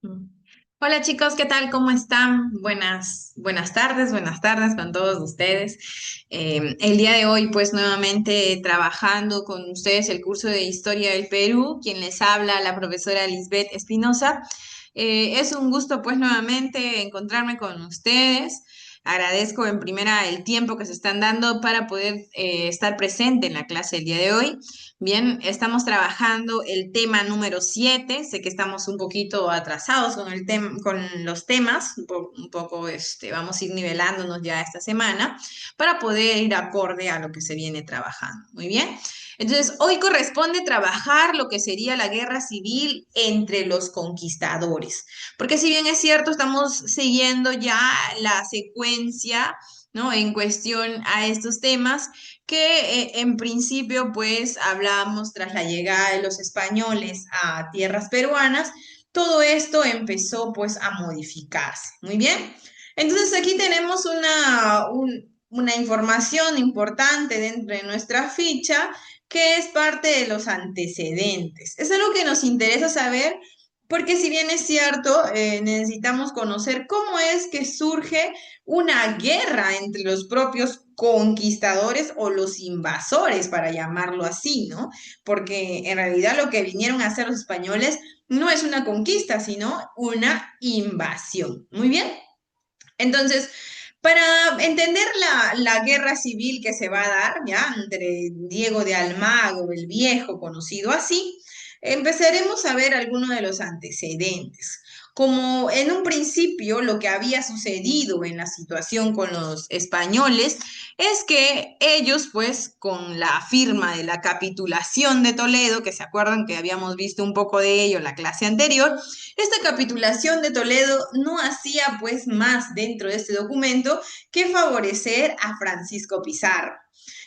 Mm. Hola chicos, ¿qué tal? ¿Cómo están? Buenas tardes con todos ustedes. El día de hoy, pues nuevamente trabajando con ustedes el curso de Historia del Perú, quien les habla, la profesora Lisbeth Espinosa. Es un gusto, pues nuevamente encontrarme con ustedes. Agradezco en primera el tiempo que se están dando para poder estar presente en la clase el día de hoy. Bien, estamos trabajando el tema número 7. Sé que estamos un poquito atrasados con el con los temas, un poco vamos a ir nivelándonos ya esta semana para poder ir acorde a lo que se viene trabajando. Muy bien. Entonces, hoy corresponde trabajar lo que sería la guerra civil entre los conquistadores, porque si bien es cierto, estamos siguiendo ya la secuencia, ¿no? En cuestión a estos temas que en principio pues hablábamos tras la llegada de los españoles a tierras peruanas, todo esto empezó pues a modificarse. Muy bien. Entonces aquí tenemos una información importante dentro de nuestra ficha que es parte de los antecedentes. Es algo que nos interesa saber porque si bien es cierto, necesitamos conocer cómo es que surge una guerra entre los propios conquistadores o los invasores, para llamarlo así, ¿no? Porque en realidad lo que vinieron a hacer los españoles no es una conquista, sino una invasión. Muy bien. Entonces, para entender la guerra civil que se va a dar, ¿ya? Entre Diego de Almagro, el Viejo, conocido así, empezaremos a ver algunos de los antecedentes. Como en un principio lo que había sucedido en la situación con los españoles es que ellos, pues, con la firma de la capitulación de Toledo, que se acuerdan que habíamos visto un poco de ello en la clase anterior, esta capitulación de Toledo no hacía pues más dentro de este documento que favorecer a Francisco Pizarro.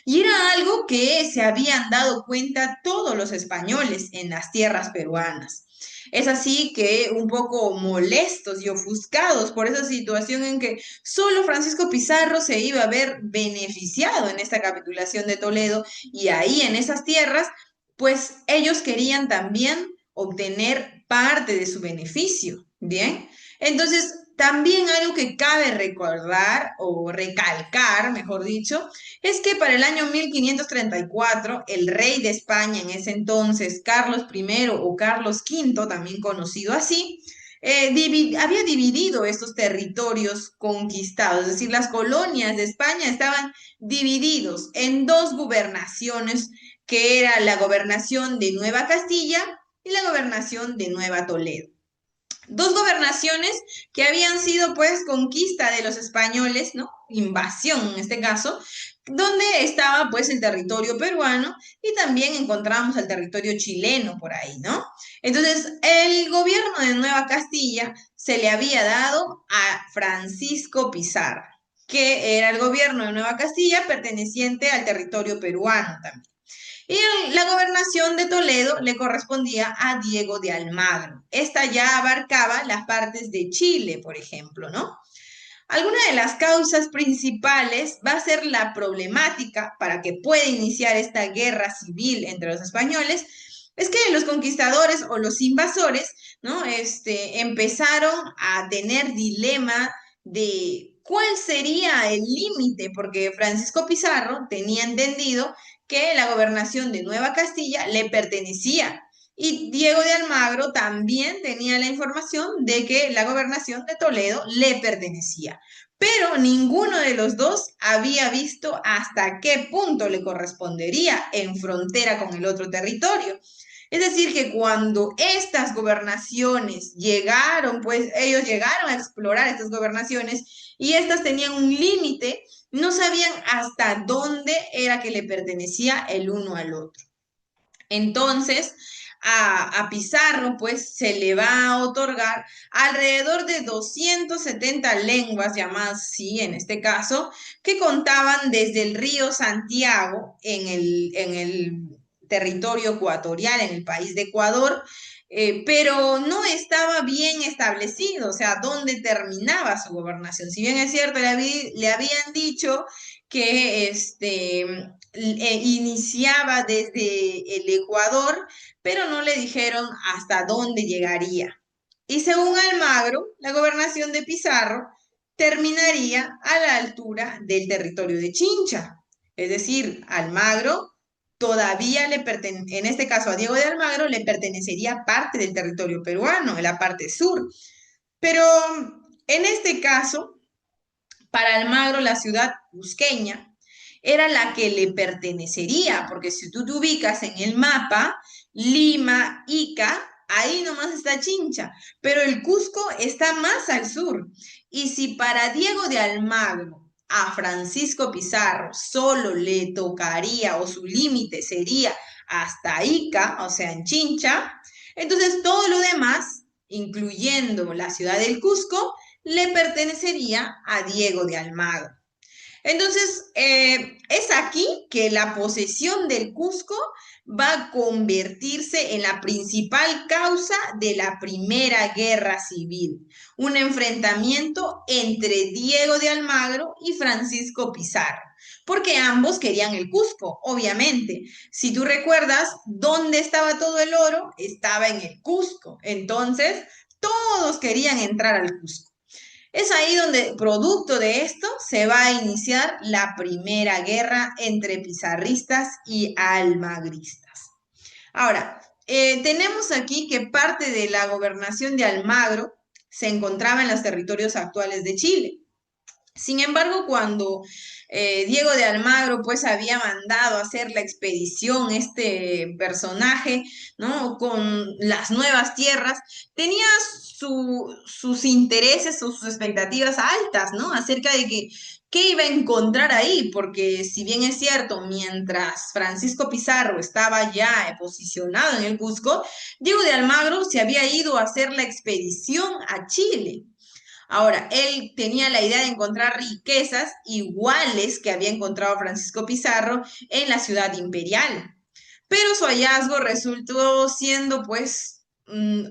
Y era algo que se habían dado cuenta todos los españoles en las tierras peruanas. Es así que un poco molestos y ofuscados por esa situación en que solo Francisco Pizarro se iba a ver beneficiado en esta capitulación de Toledo y ahí en esas tierras, pues ellos querían también obtener parte de su beneficio, ¿bien? Entonces, también algo que cabe recordar o recalcar, mejor dicho, es que para el año 1534, el rey de España en ese entonces, Carlos I o Carlos V, también conocido así, había dividido estos territorios conquistados, es decir, las colonias de España estaban divididos en dos gobernaciones, que era la gobernación de Nueva Castilla y la gobernación de Nueva Toledo. Dos gobernaciones que habían sido pues conquista de los españoles, ¿no? Invasión en este caso, donde estaba pues el territorio peruano y también encontramos el territorio chileno por ahí, ¿no? Entonces, el gobierno de Nueva Castilla se le había dado a Francisco Pizarro, que era el gobierno de Nueva Castilla perteneciente al territorio peruano también. Y la gobernación de Toledo le correspondía a Diego de Almagro. Esta ya abarcaba las partes de Chile, por ejemplo, ¿no? Alguna de las causas principales va a ser la problemática para que pueda iniciar esta guerra civil entre los españoles, es que los conquistadores o los invasores, ¿no? Empezaron a tener dilema de cuál sería el límite, porque Francisco Pizarro tenía entendido que la gobernación de Nueva Castilla le pertenecía. Y Diego de Almagro también tenía la información de que la gobernación de Toledo le pertenecía, pero ninguno de los dos había visto hasta qué punto le correspondería en frontera con el otro territorio. Es decir, que cuando estas gobernaciones llegaron, pues ellos llegaron a explorar estas gobernaciones y estas tenían un límite, no sabían hasta dónde era que le pertenecía el uno al otro. Entonces, a Pizarro, pues se le va a otorgar alrededor de 270 lenguas, llamadas así en este caso, que contaban desde el río Santiago en el territorio ecuatorial, en el país de Ecuador, pero no estaba bien establecido, o sea, dónde terminaba su gobernación. Si bien es cierto, le habían dicho que iniciaba desde el Ecuador, pero no le dijeron hasta dónde llegaría. Y según Almagro, la gobernación de Pizarro terminaría a la altura del territorio de Chincha. Es decir, Almagro todavía en este caso a Diego de Almagro le pertenecería parte del territorio peruano, en la parte sur. Pero en este caso, para Almagro, la ciudad cusqueña era la que le pertenecería, porque si tú te ubicas en el mapa, Lima, Ica, ahí nomás está Chincha, pero el Cusco está más al sur. Y si para Diego de Almagro a Francisco Pizarro solo le tocaría o su límite sería hasta Ica, o sea, en Chincha, entonces todo lo demás, incluyendo la ciudad del Cusco, le pertenecería a Diego de Almagro. Entonces, es aquí que la posesión del Cusco va a convertirse en la principal causa de la Primera Guerra Civil, un enfrentamiento entre Diego de Almagro y Francisco Pizarro, porque ambos querían el Cusco, obviamente. Si tú recuerdas, ¿dónde estaba todo el oro? Estaba en el Cusco. Entonces, todos querían entrar al Cusco. Es ahí donde, producto de esto, se va a iniciar la primera guerra entre pizarristas y almagristas. Ahora, tenemos aquí que parte de la gobernación de Almagro se encontraba en los territorios actuales de Chile. Sin embargo, cuando Diego de Almagro pues había mandado a hacer la expedición, este personaje, ¿no? Con las nuevas tierras, tenía sus intereses, sus expectativas altas, ¿no? Acerca de qué iba a encontrar ahí, porque si bien es cierto, mientras Francisco Pizarro estaba ya posicionado en el Cusco, Diego de Almagro se había ido a hacer la expedición a Chile. Ahora, él tenía la idea de encontrar riquezas iguales que había encontrado Francisco Pizarro en la ciudad imperial, pero su hallazgo resultó siendo pues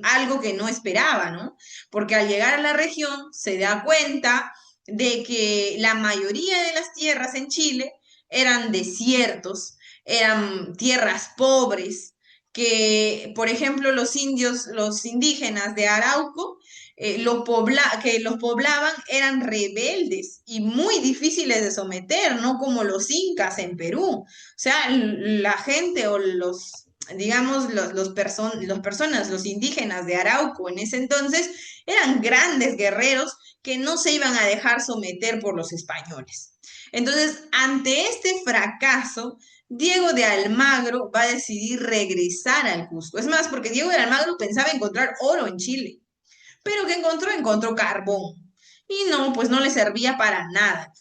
algo que no esperaba, ¿no? Porque al llegar a la región se da cuenta de que la mayoría de las tierras en Chile eran desiertos, eran tierras pobres, que por ejemplo los indios, los indígenas de Arauco, que los poblaban eran rebeldes y muy difíciles de someter, no como los incas en Perú. O sea, la gente o digamos, los personas, los indígenas de Arauco en ese entonces eran grandes guerreros que no se iban a dejar someter por los españoles. Entonces, ante este fracaso, Diego de Almagro va a decidir regresar al Cusco. Es más, porque Diego de Almagro pensaba encontrar oro en Chile. Pero que encontró, encontró carbón. Y no, pues no le servía para nada.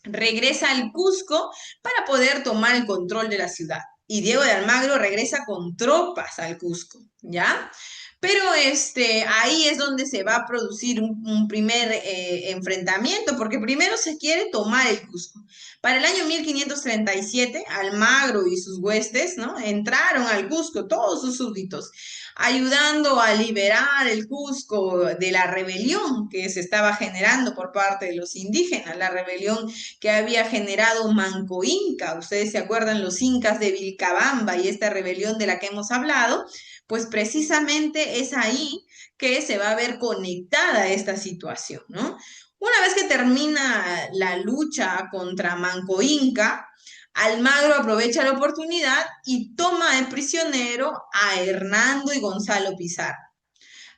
Regresa al Cusco para poder tomar el control de la ciudad. Y Diego de Almagro regresa con tropas al Cusco, ¿ya? Pero ahí es donde se va a producir un primer enfrentamiento, porque primero se quiere tomar el Cusco. Para el año 1537, Almagro y sus huestes, ¿no? Entraron al Cusco, todos sus súbditos, ayudando a liberar el Cusco de la rebelión que se estaba generando por parte de los indígenas, la rebelión que había generado Manco Inca. Ustedes se acuerdan los incas de Vilcabamba y esta rebelión de la que hemos hablado, pues precisamente es ahí que se va a ver conectada esta situación, ¿no? Una vez que termina la lucha contra Manco Inca, Almagro aprovecha la oportunidad y toma de prisionero a Hernando y Gonzalo Pizarro,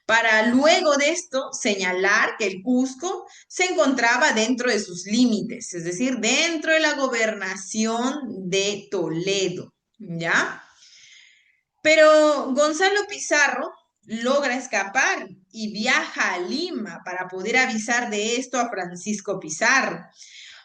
para luego de esto señalar que el Cusco se encontraba dentro de sus límites, es decir, dentro de la gobernación de Toledo, ¿ya? Pero Gonzalo Pizarro logra escapar y viaja a Lima para poder avisar de esto a Francisco Pizarro.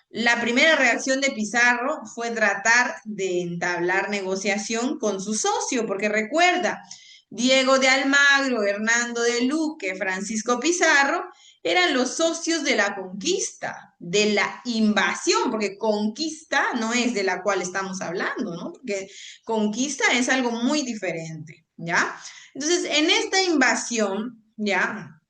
La primera reacción de Pizarro fue tratar de entablar negociación con su socio, porque recuerda, Diego de Almagro, Hernando de Luque, Francisco Pizarro eran los socios de la conquista, de la invasión, porque conquista no es de la cual estamos hablando, ¿no? Porque conquista es algo muy diferente, ¿ya? Entonces, en esta invasión, ¿ya?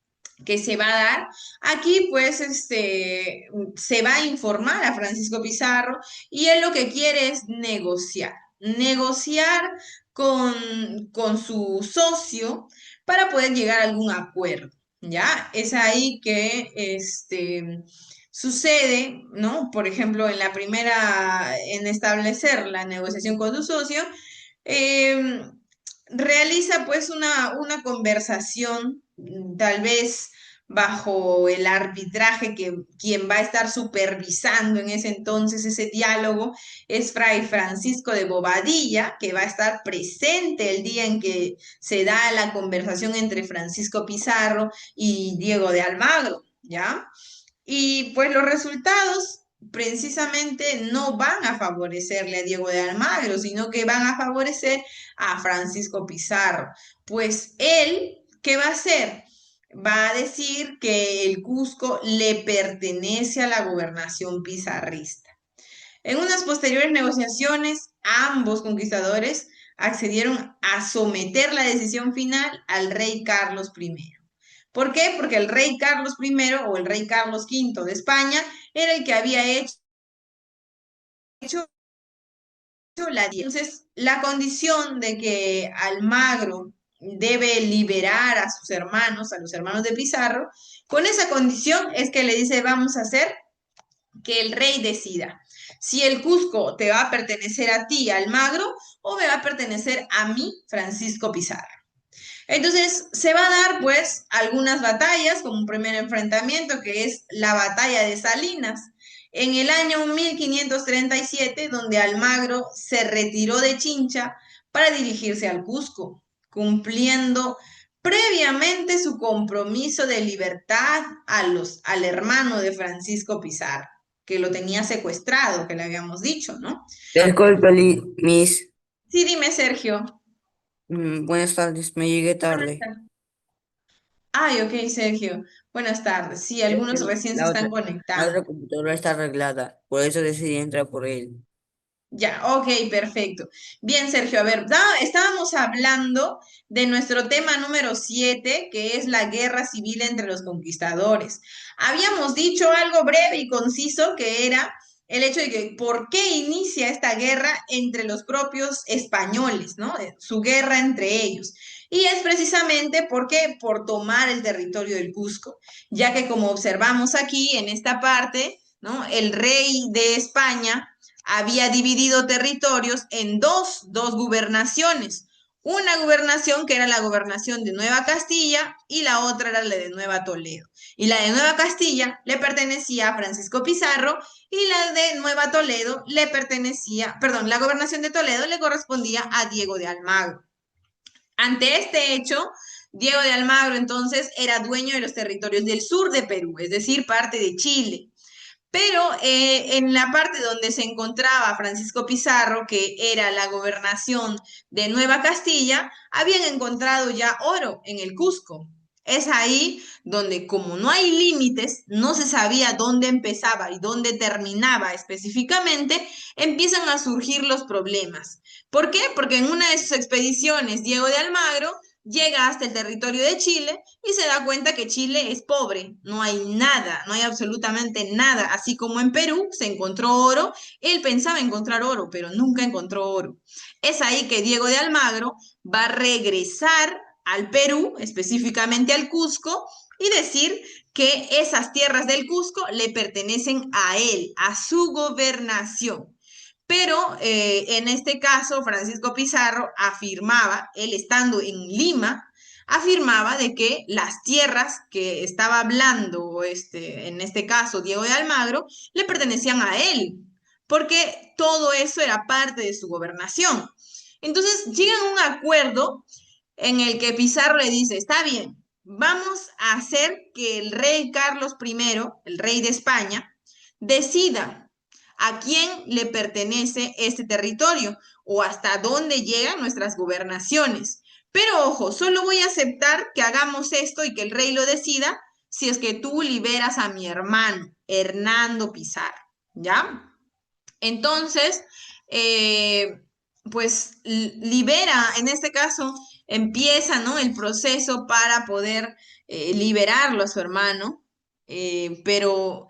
Que se va a dar. Aquí pues se va a informar a Francisco Pizarro y él lo que quiere es negociar. Negociar con su socio para poder llegar a algún acuerdo, ¿ya? Es ahí que sucede, ¿no? Por ejemplo, en la primera, en establecer la negociación con su socio, eh, realiza pues una conversación, tal vez bajo el arbitraje que quien va a estar supervisando en ese entonces ese diálogo es Fray Francisco de Bobadilla, que va a estar presente el día en que se da la conversación entre Francisco Pizarro y Diego de Almagro, ¿ya? Y pues los resultados precisamente no van a favorecerle a Diego de Almagro, sino que van a favorecer a Francisco Pizarro. Pues él, ¿qué va a hacer? Va a decir que el Cusco le pertenece a la gobernación pizarrista. En unas posteriores negociaciones, ambos conquistadores accedieron a someter la decisión final al rey Carlos I. ¿Por qué? Porque el rey Carlos I o el rey Carlos V de España era el que había hecho entonces, la condición de que Almagro debe liberar a sus hermanos, a los hermanos de Pizarro, con esa condición es que le dice, vamos a hacer que el rey decida si el Cusco te va a pertenecer a ti, Almagro, o me va a pertenecer a mí, Francisco Pizarro. Entonces, se va a dar pues algunas batallas, como un primer enfrentamiento, que es la batalla de Salinas, en el año 1537, donde Almagro se retiró de Chincha para dirigirse al Cusco, cumpliendo previamente su compromiso de libertad al hermano de Francisco Pizarro, que lo tenía secuestrado, que le habíamos dicho, ¿no? Disculpe, Miss. Sí, dime, Sergio. Buenas tardes, me llegué Buenas tarde. tardes. Ay, ok, Sergio. Buenas tardes. Sí, Es algunos que recién se están la conectando. otra computadora está arreglada, por eso decidí entrar por él. Ya, ok, perfecto. Bien, Sergio, a ver, estábamos hablando de nuestro tema número 7, que es la guerra civil entre los conquistadores. Habíamos dicho algo breve y conciso, que era el hecho de que por qué inicia esta guerra entre los propios españoles, ¿no? Su guerra entre ellos. Y es precisamente porque por tomar el territorio del Cusco, ya que como observamos aquí en esta parte, ¿no? El rey de España había dividido territorios en dos gobernaciones. Una gobernación que era la gobernación de Nueva Castilla y la otra era la de Nueva Toledo. Y la de Nueva Castilla le pertenecía a Francisco Pizarro y la de Nueva Toledo le pertenecía, perdón, la gobernación de Toledo le correspondía a Diego de Almagro. Ante este hecho, Diego de Almagro entonces era dueño de los territorios del sur de Perú, es decir, parte de Chile. Pero en la parte donde se encontraba Francisco Pizarro, que era la gobernación de Nueva Castilla, habían encontrado ya oro en el Cusco. Es ahí donde, como no hay límites, no se sabía dónde empezaba y dónde terminaba específicamente, empiezan a surgir los problemas. ¿Por qué? Porque en una de sus expediciones, Diego de Almagro llega hasta el territorio de Chile y se da cuenta que Chile es pobre, no hay nada, no hay absolutamente nada, así como en Perú se encontró oro, él pensaba encontrar oro, pero nunca encontró oro. Es ahí que Diego de Almagro va a regresar al Perú, específicamente al Cusco, y decir que esas tierras del Cusco le pertenecen a él, a su gobernación. Pero en este caso, Francisco Pizarro afirmaba, él estando en Lima, afirmaba de que las tierras que estaba hablando, en este caso, Diego de Almagro, le pertenecían a él, porque todo eso era parte de su gobernación. Entonces llegan a un acuerdo en el que Pizarro le dice, está bien, vamos a hacer que el rey Carlos I, el rey de España, decida a quién le pertenece este territorio o hasta dónde llegan nuestras gobernaciones. Pero ojo, solo voy a aceptar que hagamos esto y que el rey lo decida si es que tú liberas a mi hermano, Hernando Pizarro, ¿ya? Entonces, eh, pues libera, en este caso, empieza, ¿no? El proceso para poder liberarlo a su hermano, pero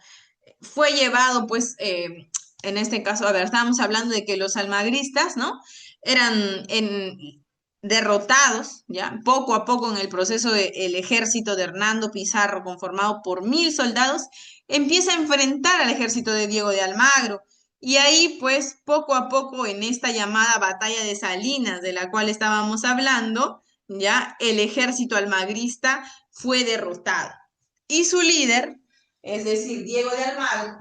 fue llevado, pues, en este caso, a ver, estábamos hablando de que los almagristas, ¿no? derrotados, ¿ya? Poco a poco en el proceso del ejército de Hernando Pizarro, conformado por 1000 soldados, empieza a enfrentar al ejército de Diego de Almagro. Y ahí, pues, poco a poco, en esta llamada batalla de Salinas, de la cual estábamos hablando, ya el ejército almagrista fue derrotado. Y su líder, es decir, Diego de Almagro,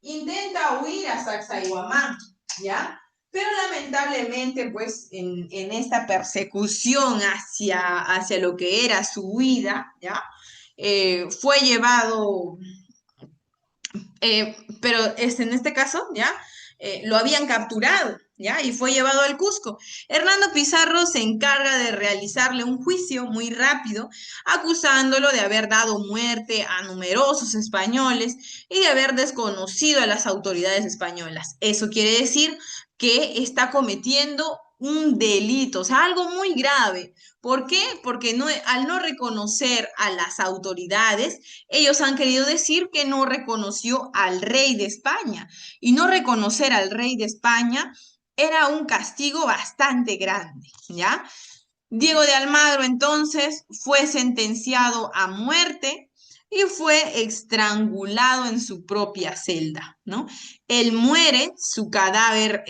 intenta huir a Sacsayhuamán, ¿ya? Pero lamentablemente, pues, en esta persecución hacia lo que era su huida, ¿ya? Fue llevado, pero en este caso, ¿ya? Lo habían capturado, ¿ya? Y fue llevado al Cusco. Hernando Pizarro se encarga de realizarle un juicio muy rápido, acusándolo de haber dado muerte a numerosos españoles y de haber desconocido a las autoridades españolas. Eso quiere decir que está cometiendo un delito, o sea, algo muy grave. ¿Por qué? Porque al no reconocer a las autoridades, ellos han querido decir que no reconoció al rey de España. Y no reconocer al rey de España era un castigo bastante grande, ¿ya? Diego de Almagro entonces fue sentenciado a muerte y fue estrangulado en su propia celda, ¿no? Él muere, su cadáver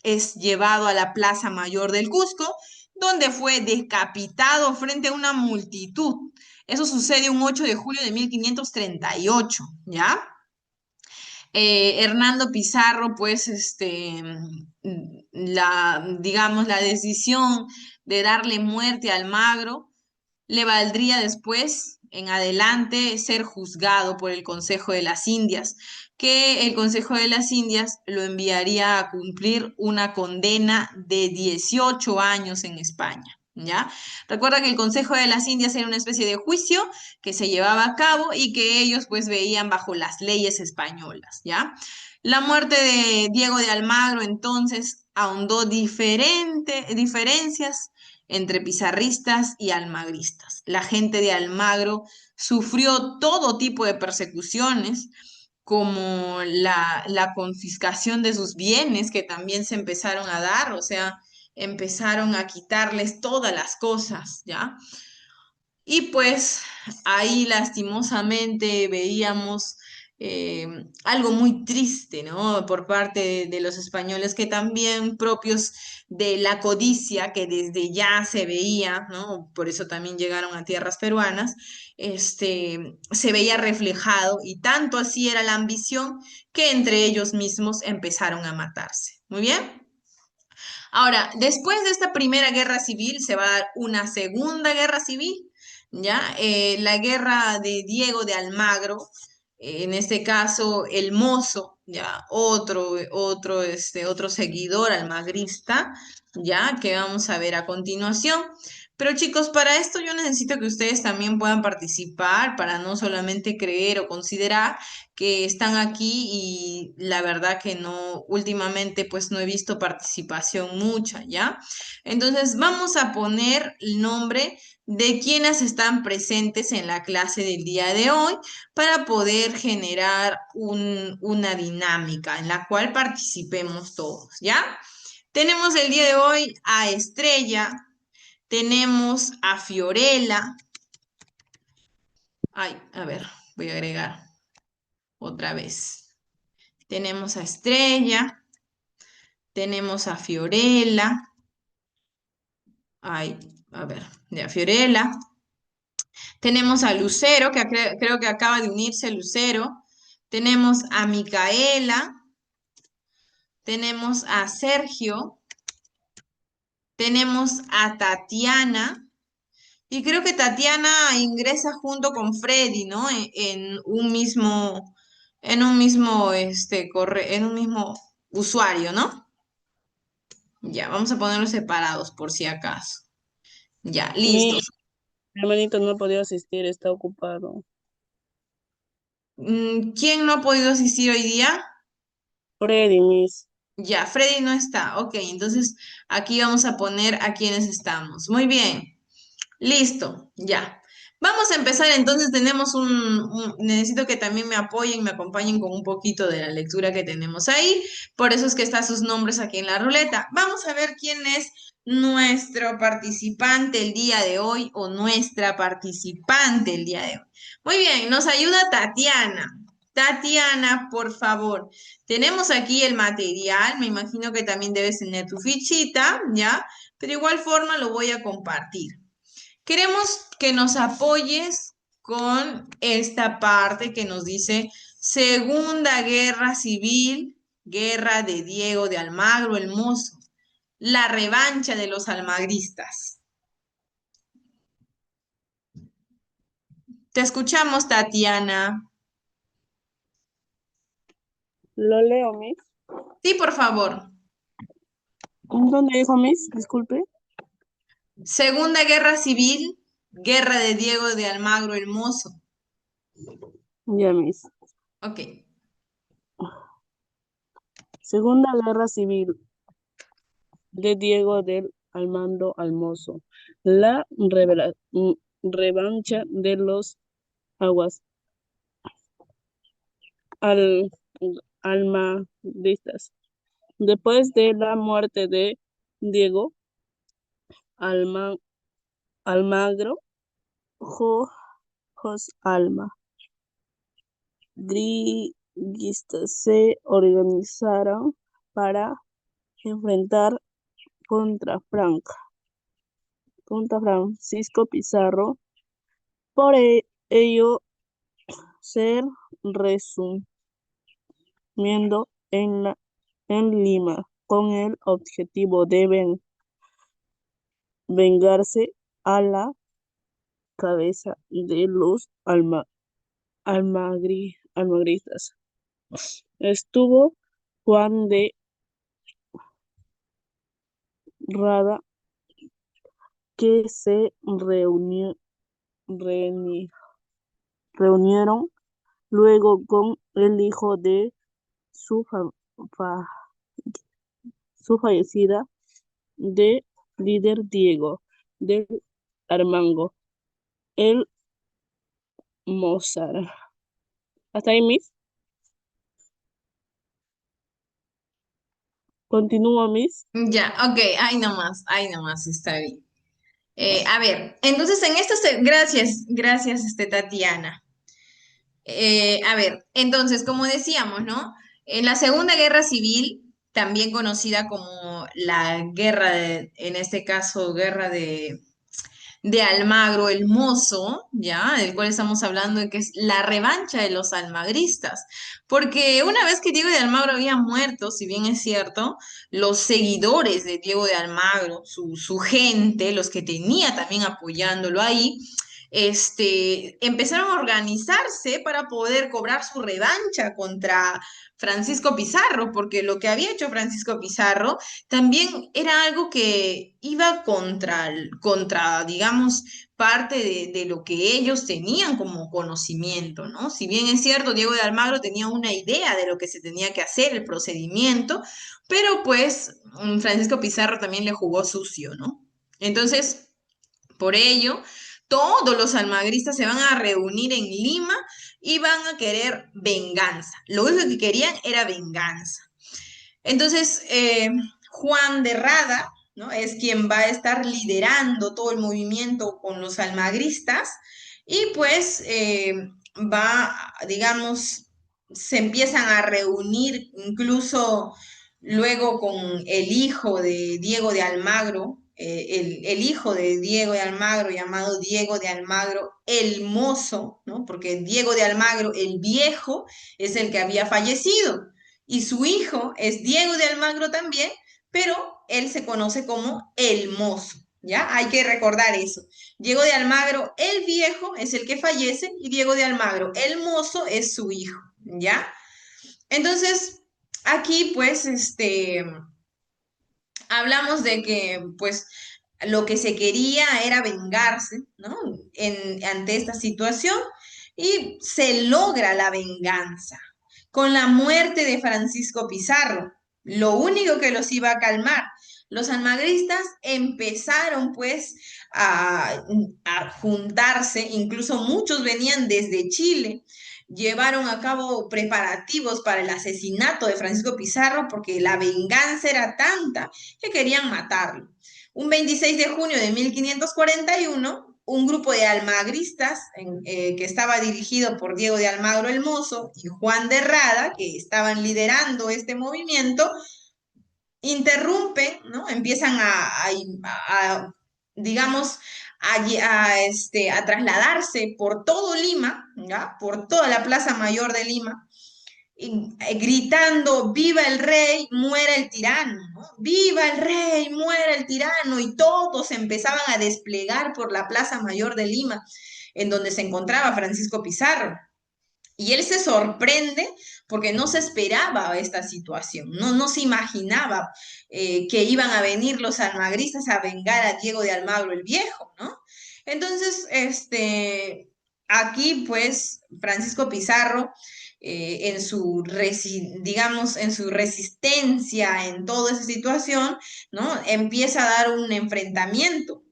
es llevado a la Plaza Mayor del Cusco, donde fue decapitado frente a una multitud. Eso sucede un 8 de julio de 1538, ¿ya? Hernando Pizarro, pues, digamos, la decisión de darle muerte a Almagro le valdría después, en adelante, ser juzgado por el Consejo de las Indias, que el Consejo de las Indias lo enviaría a cumplir una condena de 18 años en España. ¿Ya? Recuerda que el Consejo de las Indias era una especie de juicio que se llevaba a cabo y que ellos pues veían bajo las leyes españolas, ¿ya? La muerte de Diego de Almagro entonces ahondó diferencias entre pizarristas y almagristas. La gente de Almagro sufrió todo tipo de persecuciones, como la confiscación de sus bienes, que también se empezaron a dar, o sea, empezaron a quitarles todas las cosas, ¿ya? Y pues ahí lastimosamente veíamos algo muy triste, ¿no? Por parte de los españoles, que también propios de la codicia que desde ya se veía, ¿no? Por eso también llegaron a tierras peruanas, se veía reflejado, y tanto así era la ambición que entre ellos mismos empezaron a matarse. Muy bien. Ahora, después de esta primera guerra civil se va a dar una segunda guerra civil, ¿ya? La guerra de Diego de Almagro, en este caso el Mozo, ¿ya? Otro seguidor almagrista, ¿ya? Que vamos a ver a continuación. Pero chicos, para esto yo necesito que ustedes también puedan participar, para no solamente creer o considerar que están aquí, y la verdad que no, últimamente pues no he visto participación mucha, ¿ya? Entonces vamos a poner el nombre de quienes están presentes en la clase del día de hoy para poder generar una dinámica en la cual participemos todos, ¿ya? Tenemos el día de hoy a Estrella, tenemos a Fiorella. Ay, a ver, voy a agregar otra vez. Tenemos a Estrella, tenemos a Fiorella. Ay, a ver, de a Fiorella. Tenemos a Lucero, que creo que acaba de unirse Lucero. Tenemos a Micaela. Tenemos a Sergio. Tenemos a Tatiana. Y creo que Tatiana ingresa junto con Freddy, ¿no? En un mismo usuario, ¿no? Ya, vamos a ponerlos separados por si acaso. Ya, Mi listos. hermanito no ha podido asistir, está ocupado. ¿Quién no ha podido asistir hoy día? Freddy, Miss. Ya, Freddy no está. Ok, entonces aquí vamos a poner a quienes estamos. Muy bien, listo, ya. Vamos a empezar, entonces tenemos necesito que también me apoyen, me acompañen con un poquito de la lectura que tenemos ahí, por eso es que están sus nombres aquí en la ruleta. Vamos a ver quién es nuestro participante el día de hoy o nuestra participante el día de hoy. Muy bien, nos ayuda Tatiana. Tatiana, por favor. Tenemos aquí el material, me imagino que también debes tener tu fichita, ¿ya? Pero igual forma lo voy a compartir. Queremos que nos apoyes con esta parte que nos dice Segunda Guerra Civil, Guerra de Diego de Almagro el Mozo, la revancha de los almagristas. Te escuchamos, Tatiana. Lo leo, Miss. Sí, por favor. ¿Dónde dijo, Miss? Disculpe. Segunda Guerra Civil, Guerra de Diego de Almagro el Mozo. Ya, Miss. Ok. Segunda Guerra Civil de Diego del Armando Almozo. La revancha de los aguas al, almagristas. Después de la muerte de Diego Alma, Almagro, almagristas se organizaron para enfrentar contra Francisco Pizarro. Por ello, se resumiendo en Lima con el objetivo de vengarse a la cabeza de los almagristas. Estuvo Juan de Rada, que se reuni- reunieron luego con el hijo de su, fa- su fallecida de líder Diego del Armando, el Mozart. ¿Hasta ahí, Miss? ¿Continúa, Miss? Ya, ok, ahí nomás, está bien. A ver, entonces en esto, gracias, Tatiana. A ver, entonces, como decíamos, ¿no? En la Segunda Guerra Civil, también conocida como la en este caso, guerra de Almagro el Mozo, ¿ya? Del cual estamos hablando de que es la revancha de los almagristas. Porque una vez que Diego de Almagro había muerto, si bien es cierto, los seguidores de Diego de Almagro, su gente, los que tenía también apoyándolo ahí, empezaron a organizarse para poder cobrar su revancha contra Francisco Pizarro, porque lo que había hecho Francisco Pizarro también era algo que iba contra, digamos, parte de lo que ellos tenían como conocimiento, ¿no? Si bien es cierto, Diego de Almagro tenía una idea de lo que se tenía que hacer, el procedimiento, pero pues Francisco Pizarro también le jugó sucio, ¿no? Entonces, por ello, todos los almagristas se van a reunir en Lima y van a querer venganza. Lo único que querían era venganza. Entonces, Juan de Rada, ¿no? Es quien va a estar liderando todo el movimiento con los almagristas y pues digamos, se empiezan a reunir incluso luego con el hijo de Diego de Almagro, el hijo de Diego de Almagro llamado Diego de Almagro el Mozo, ¿no? Porque Diego de Almagro el Viejo es el que había fallecido y su hijo es Diego de Almagro también, pero él se conoce como el Mozo, ¿ya? Hay que recordar eso. Diego de Almagro, el viejo, es el que fallece y Diego de Almagro, el Mozo, es su hijo, ¿ya? Entonces, aquí pues, hablamos de que pues lo que se quería era vengarse, ¿no? Ante esta situación y se logra la venganza con la muerte de Francisco Pizarro. Lo único que los iba a calmar, los almagristas empezaron pues a juntarse, incluso muchos venían desde Chile, llevaron a cabo preparativos para el asesinato de Francisco Pizarro porque la venganza era tanta que querían matarlo. Un 26 de junio de 1541, un grupo de almagristas que estaba dirigido por Diego de Almagro el Mozo y Juan de Rada, que estaban liderando este movimiento, interrumpen, ¿no? Empiezan digamos, a trasladarse por todo Lima, ¿ya? Por toda la Plaza Mayor de Lima, gritando, viva el rey, muera el tirano, ¿no? Viva el rey, muera el tirano, y todos empezaban a desplegar por la Plaza Mayor de Lima, en donde se encontraba Francisco Pizarro. Y él se sorprende porque no se esperaba esta situación, no se imaginaba que iban a venir los almagristas a vengar a Diego de Almagro el Viejo, ¿no? Entonces, aquí pues Francisco Pizarro, digamos, en su resistencia en toda esa situación, ¿no? Empieza a dar un enfrentamiento.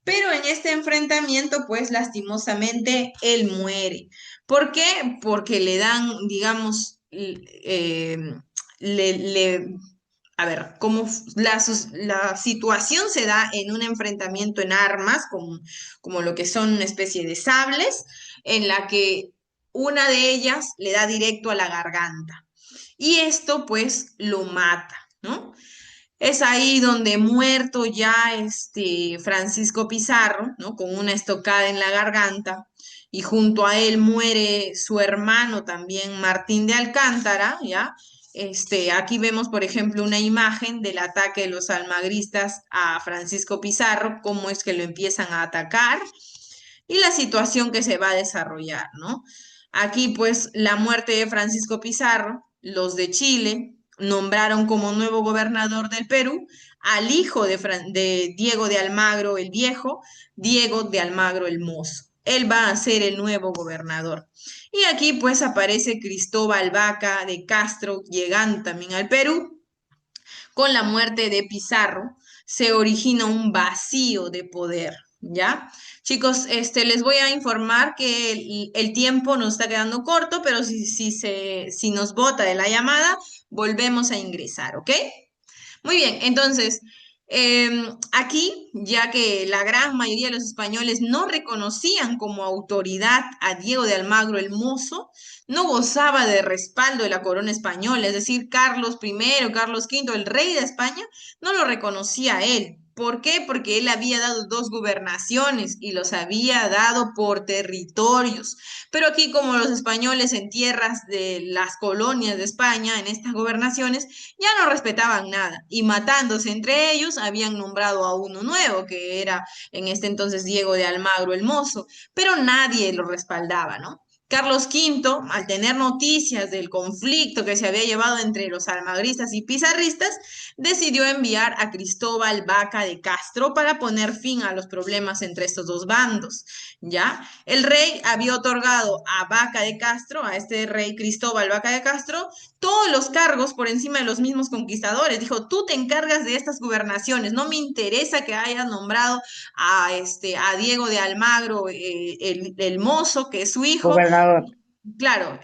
Pero en este enfrentamiento, pues lastimosamente, él muere. ¿Por qué? Porque le dan, digamos, a ver, como la situación se da en un enfrentamiento en armas, como lo que son una especie de sables, en la que una de ellas le da directo a la garganta. Y esto, pues, lo mata, ¿no? Es ahí donde muerto ya Francisco Pizarro, ¿no? Con una estocada en la garganta, y junto a él muere su hermano también, Martín de Alcántara, ¿ya? Aquí vemos, por ejemplo, una imagen del ataque de los almagristas a Francisco Pizarro, cómo es que lo empiezan a atacar y la situación que se va a desarrollar, ¿no? Aquí, pues, la muerte de Francisco Pizarro, los de Chile nombraron como nuevo gobernador del Perú al hijo de Diego de Almagro el Viejo, Diego de Almagro el Mozo. Él va a ser el nuevo gobernador. Y aquí pues aparece Cristóbal Vaca de Castro llegando también al Perú. Con la muerte de Pizarro se origina un vacío de poder, ¿ya? Chicos, les voy a informar que el tiempo nos está quedando corto, pero si nos bota de la llamada, volvemos a ingresar, ¿ok? Muy bien, entonces, aquí, ya que la gran mayoría de los españoles no reconocían como autoridad a Diego de Almagro el Mozo, no gozaba de respaldo de la corona española, es decir, Carlos I, Carlos V, el rey de España, no lo reconocía a él. ¿Por qué? Porque él había dado dos gobernaciones y los había dado por territorios. Pero aquí, como los españoles en tierras de las colonias de España, en estas gobernaciones, ya no respetaban nada y matándose entre ellos habían nombrado a uno nuevo, que era en este entonces Diego de Almagro el Mozo, pero nadie lo respaldaba, ¿no? Carlos V, al tener noticias del conflicto que se había llevado entre los almagristas y pizarristas, decidió enviar a Cristóbal Vaca de Castro para poner fin a los problemas entre estos dos bandos, ¿ya? El rey había otorgado a Vaca de Castro, a este rey Cristóbal Vaca de Castro, todos los cargos por encima de los mismos conquistadores. Dijo, tú te encargas de estas gobernaciones, no me interesa que hayas nombrado a Diego de Almagro, el Mozo, que es su hijo. Gobernador. Claro,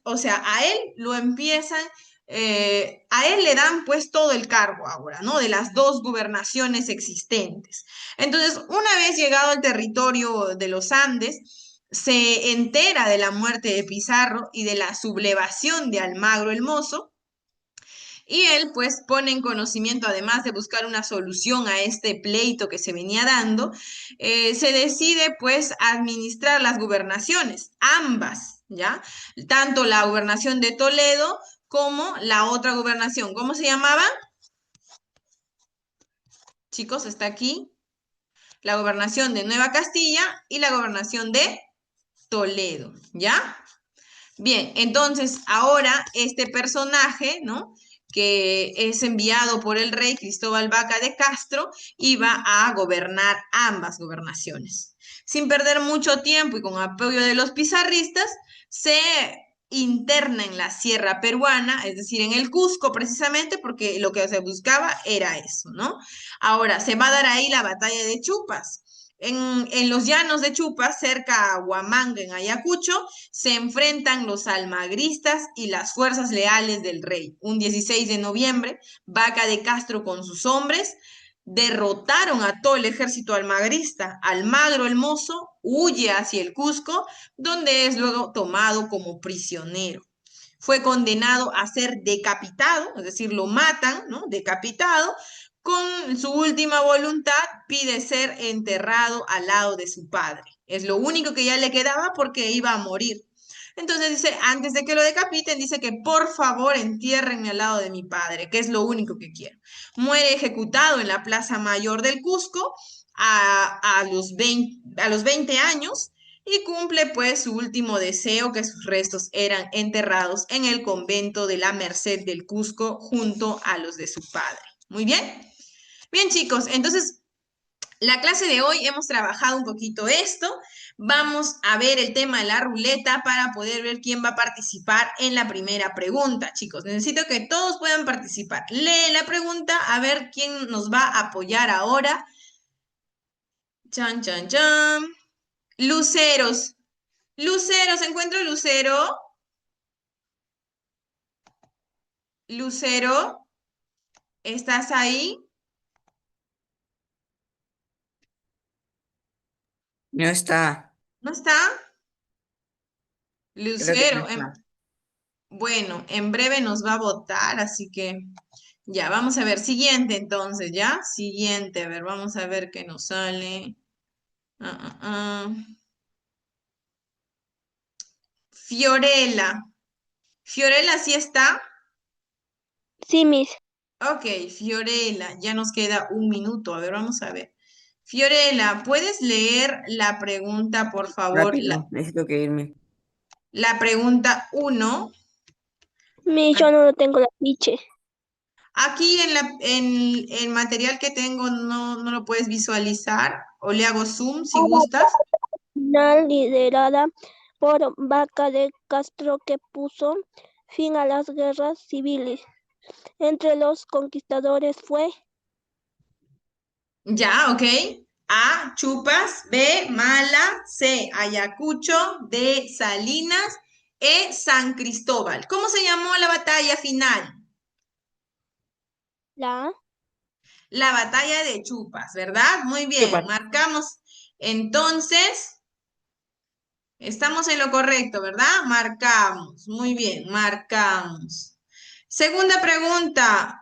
o sea, a él lo empiezan, a él le dan pues todo el cargo ahora, ¿no? De las dos gobernaciones existentes. Entonces, una vez llegado al territorio de los Andes, se entera de la muerte de Pizarro y de la sublevación de Almagro el Mozo, y él pues pone en conocimiento, además de buscar una solución a este pleito que se venía dando, se decide pues administrar las gobernaciones, ambas, ¿ya? Tanto la gobernación de Toledo como la otra gobernación. ¿Cómo se llamaba? Chicos, está aquí. La gobernación de Nueva Castilla y la gobernación de Toledo, ¿ya? Bien, entonces ahora este personaje, ¿no? Que es enviado por el rey Cristóbal Vaca de Castro, iba a gobernar ambas gobernaciones. Sin perder mucho tiempo y con apoyo de los pizarristas, se interna en la sierra peruana, es decir, en el Cusco precisamente, porque lo que se buscaba era eso, ¿no? Ahora, se va a dar ahí la batalla de Chupas. En los llanos de Chupas, cerca a Huamanga, en Ayacucho, se enfrentan los almagristas y las fuerzas leales del rey. Un 16 de noviembre, Vaca de Castro con sus hombres derrotaron a todo el ejército almagrista. Almagro el Mozo huye hacia el Cusco, donde es luego tomado como prisionero. Fue condenado a ser decapitado, es decir, lo matan, ¿no? Decapitado. Con su última voluntad pide ser enterrado al lado de su padre. Es lo único que ya le quedaba porque iba a morir. Entonces dice, antes de que lo decapiten, dice que por favor entiérrenme al lado de mi padre, que es lo único que quiero. Muere ejecutado en la Plaza Mayor del Cusco a los 20 años y cumple pues su último deseo, que sus restos eran enterrados en el convento de la Merced del Cusco junto a los de su padre. Muy bien. Bien, chicos, entonces la clase de hoy hemos trabajado un poquito esto. Vamos a ver el tema de la ruleta para poder ver quién va a participar en la primera pregunta. Chicos, necesito que todos puedan participar. Lee la pregunta a ver quién nos va a apoyar ahora. Chan, chan, chan. Luceros. Luceros, ¿encuentro Lucero? Lucero, ¿estás ahí? No está. ¿No está? Creo que no Lucero, está. bueno, en breve nos va a votar, así que ya, vamos a ver. Siguiente entonces, ¿ya? Siguiente, a ver, vamos a ver qué nos sale. Ah, ah, ah. Fiorella. Fiorella, ¿sí está? Sí, Miss. Ok, Fiorella, ya nos queda un minuto. A ver, vamos a ver. Fiorella, ¿puedes leer la pregunta, por favor? Rápido, necesito que irme. La pregunta uno. Miss, yo no lo tengo la ficha. Aquí en el material que tengo no lo puedes visualizar o le hago zoom si gustas. Final liderada por Vaca de Castro que puso fin a las guerras civiles. Entre los conquistadores fue Ya, ok. A, Chupas. B, Mala. C, Ayacucho. D, Salinas. E, San Cristóbal. ¿Cómo se llamó la batalla final? la La batalla de Chupas, ¿verdad? Muy bien, Chupa. marcamos. Entonces, estamos en lo correcto, ¿verdad? Marcamos. Muy bien, marcamos. Segunda pregunta.